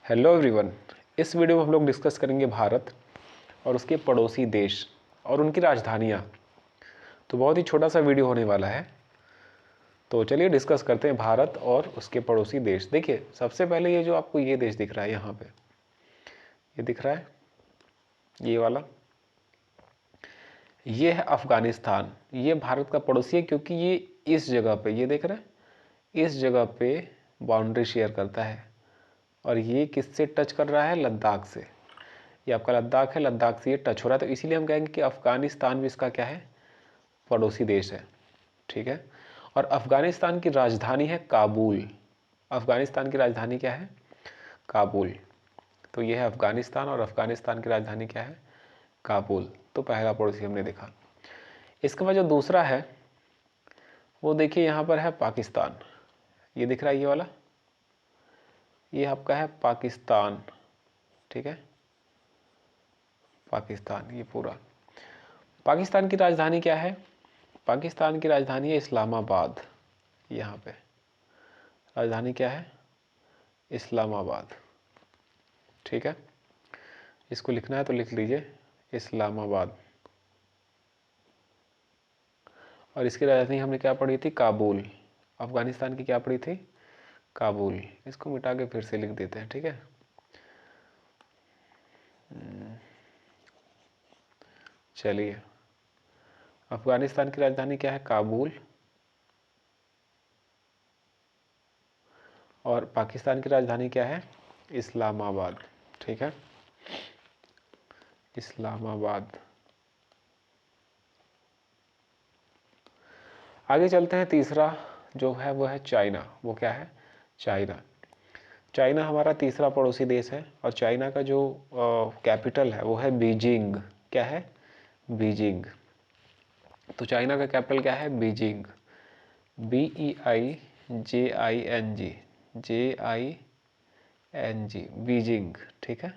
Hello everyone. इस video में हम लोग डिस्कस करेंगे भारत और उसके पड़ोसी देश और उनकी राजधानियाँ। तो बहुत ही छोटा सा वीडियो होने वाला है। तो चलिए डिस्कस करते हैं भारत और उसके पड़ोसी देश। देखिए, सबसे पहले ये जो आपको ये देश दिख रहा है, यहाँ पे ये दिख रहा है, ये वाला, ये है अफ़गानिस्तान। ये भारत का पड़ोसी है क्योंकि ये इस जगह पे, ये देख रहे हैं, इस जगह पे बाउंड्री शेयर करता है। और ये किससे टच कर रहा है? लद्दाख से। ये आपका लद्दाख है, लद्दाख से ये टच हो रहा है। तो इसीलिए हम कहेंगे कि अफ़गानिस्तान भी इसका क्या है? पड़ोसी देश है। ठीक है। और अफ़गानिस्तान की राजधानी है काबुल। अफ़गानिस्तान की राजधानी क्या है? काबुल। तो ये है अफ़गानिस्तान और अफ़गानिस्तान की राजधानी क्या है? काबुल। तो पहला पड़ोसी हमने देखा। इसके बाद जो दूसरा है वो देखिए, यहाँ पर है पाकिस्तान। ये दिख रहा है, ये वाला, ये आपका है पाकिस्तान। ठीक है, पाकिस्तान, ये पूरा। पाकिस्तान की राजधानी क्या है? पाकिस्तान की राजधानी है इस्लामाबाद। यहाँ पे राजधानी क्या है? इस्लामाबाद। ठीक है, इसको लिखना है तो लिख लीजिए इस्लामाबाद। और इसकी राजधानी हमने क्या पढ़ी थी? काबुल। अफगानिस्तान की क्या पढ़ी थी? काबुल। इसको मिटा के फिर से लिख देते हैं। ठीक है, चलिए, अफगानिस्तान की राजधानी क्या है? काबुल। और पाकिस्तान की राजधानी क्या है? इस्लामाबाद। ठीक है, इस्लामाबाद। आगे चलते हैं। तीसरा जो है वो है चाइना। वो क्या है? चाइना। चाइना हमारा तीसरा पड़ोसी देश है। और चाइना का जो कैपिटल है वो है बीजिंग। क्या है? बीजिंग। तो चाइना का कैपिटल क्या है? बीजिंग। BEIJING, JING, Beijing. ठीक है,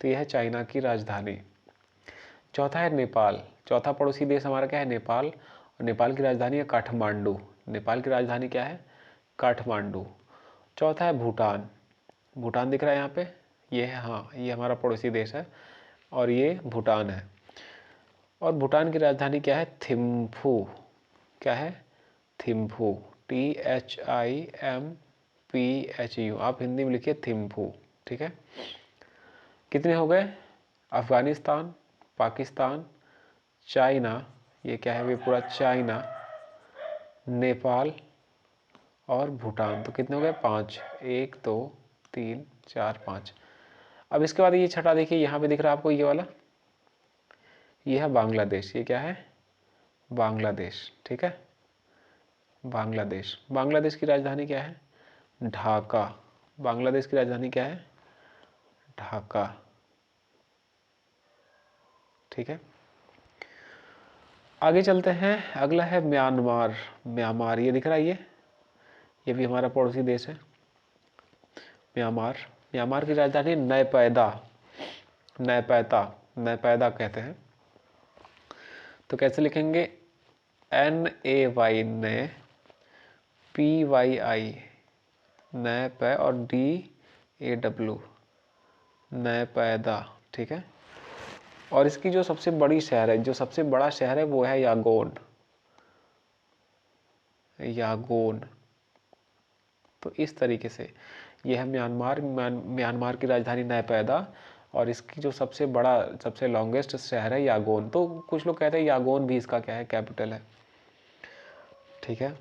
तो यह है चाइना की राजधानी। चौथा है नेपाल। चौथा पड़ोसी देश हमारा क्या है? नेपाल। और नेपाल की राजधानी है काठमांडू। नेपाल की राजधानी क्या है? काठमांडू। चौथा है भूटान। भूटान दिख रहा है यहाँ पे, ये है, हाँ, ये हमारा पड़ोसी देश है और ये भूटान है। और भूटान की राजधानी क्या है? थिम्फू। क्या है? थिम्फू। THIMPHU। आप हिंदी में लिखिए थिम्फू। ठीक है, कितने हो गए? अफगानिस्तान, पाकिस्तान, चाइना, ये क्या है? ये पूरा चाइना, नेपाल और भूटान। तो कितने हो गए? 5। 1 2 3 4 5। अब इसके बाद ये छठा देखिए, यहाँ पे दिख रहा है आपको ये वाला, ये है बांग्लादेश। ये क्या है? बांग्लादेश। ठीक है, बांग्लादेश। बांग्लादेश की राजधानी क्या है? ढाका। बांग्लादेश की राजधानी क्या है? ढाका। ठीक है, आगे चलते हैं। अगला है म्यांमार। म्यांमार, ये दिख रहा है, ये भी हमारा पड़ोसी देश है। म्यांमार। म्यांमार की राजधानी नयपैदा। नयपैदा, नयपैदा कहते हैं। तो कैसे लिखेंगे? NAY, नय, PYI, नयपै, और DAW, नयपैदा। ठीक है, और इसकी जो सबसे बड़ी शहर है, जो सबसे बड़ा शहर है वो है यागोन। यागोन। तो इस तरीके से ये है म्यांमार। म्यांमार की राजधानी नयपैदा और इसकी जो सबसे बड़ा, सबसे लॉन्गेस्ट शहर है यागोन। तो कुछ लोग कहते हैं यागोन भी इसका क्या है? कैपिटल है। ठीक है,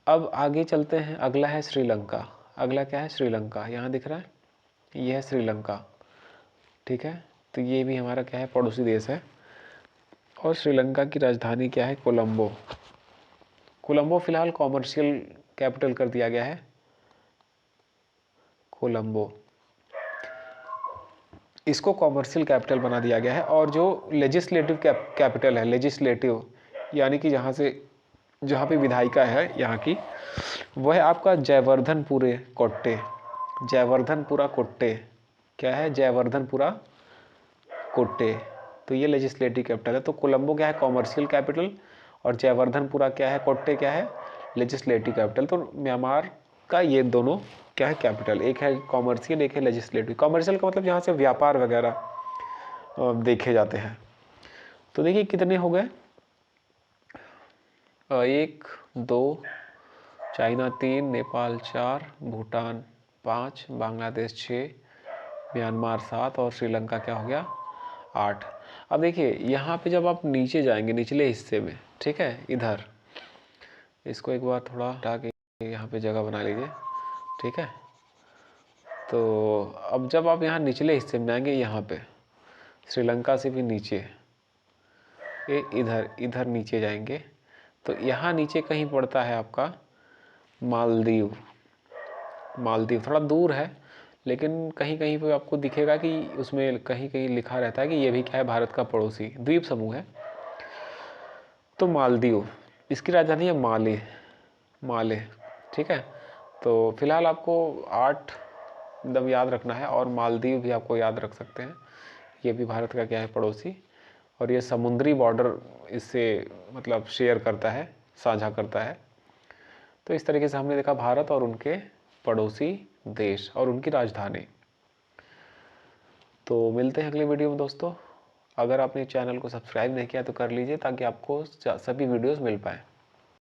अब आगे चलते हैं। अगला है श्रीलंका। अगला क्या है? श्रीलंका। यहाँ दिख रहा है, ये है श्रीलंका। ठीक है, तो ये भी हमारा क्या है? पड़ोसी देश है। और श्रीलंका की राजधानी क्या है? कोलंबो। कोलंबो फिलहाल कॉमर्शियल कैपिटल कर दिया गया है, कोलंबो, इसको कॉमर्शियल कैपिटल बना दिया गया है। और जो लेजिस्लेटिव कैपिटल है, लेजिस्लेटिव यानी कि जहाँ पे विधायिका है यहाँ की, वह है आपका जयवर्धनपुरे कोट्टे। जयवर्धनपुरा कोट्टे। क्या है? जयवर्धनपुरा कोट्टे। तो ये लेजिस्लेटिव कैपिटल है। तो कोलंबो क्या है? Commercial capital. और जयवर्धनपुरा क्या है? कोट्टे क्या है? Legislative capital. तो म्यांमार का ये दोनों क्या है कैपिटल, एक है कॉमर्शियल, एक है लेजिस्लेटिव। कॉमर्शियल का मतलब जहाँ से व्यापार वगैरह देखे जाते हैं। तो देखिए कितने हो गए, 1 2, चाइना 3, नेपाल 4, भूटान 5, बांग्लादेश 6, म्यांमार 7 और श्रीलंका क्या हो गया 8। अब देखिए यहाँ पे जब आप नीचे जाएंगे निचले हिस्से में, ठीक है, इधर इसको एक बार थोड़ा हटा के यहाँ पे जगह बना लीजिए, ठीक है। तो अब जब आप यहाँ निचले हिस्से में जाएंगे, यहाँ पे श्रीलंका से भी नीचे, ये इधर इधर नीचे जाएंगे तो यहाँ नीचे कहीं पड़ता है आपका मालदीव। मालदीव थोड़ा दूर है, लेकिन कहीं कहीं पे आपको दिखेगा कि उसमें कहीं कहीं लिखा रहता है कि ये भी क्या है, भारत का पड़ोसी द्वीप समूह है। तो मालदीव, इसकी राजधानी है माले, माले, ठीक है। तो फिलहाल आपको 8 एकदम याद रखना है, और मालदीव भी आपको याद रख सकते हैं, ये भी भारत का क्या है, पड़ोसी। और ये समुद्री बॉर्डर इससे मतलब शेयर करता है, साझा करता है। तो इस तरीके से हमने देखा भारत और उनके पड़ोसी देश और उनकी राजधानी। तो मिलते हैं अगले वीडियो में दोस्तों। अगर आपने चैनल को सब्सक्राइब नहीं किया तो कर लीजिए, ताकि आपको सभी वीडियोस मिल पाएँ।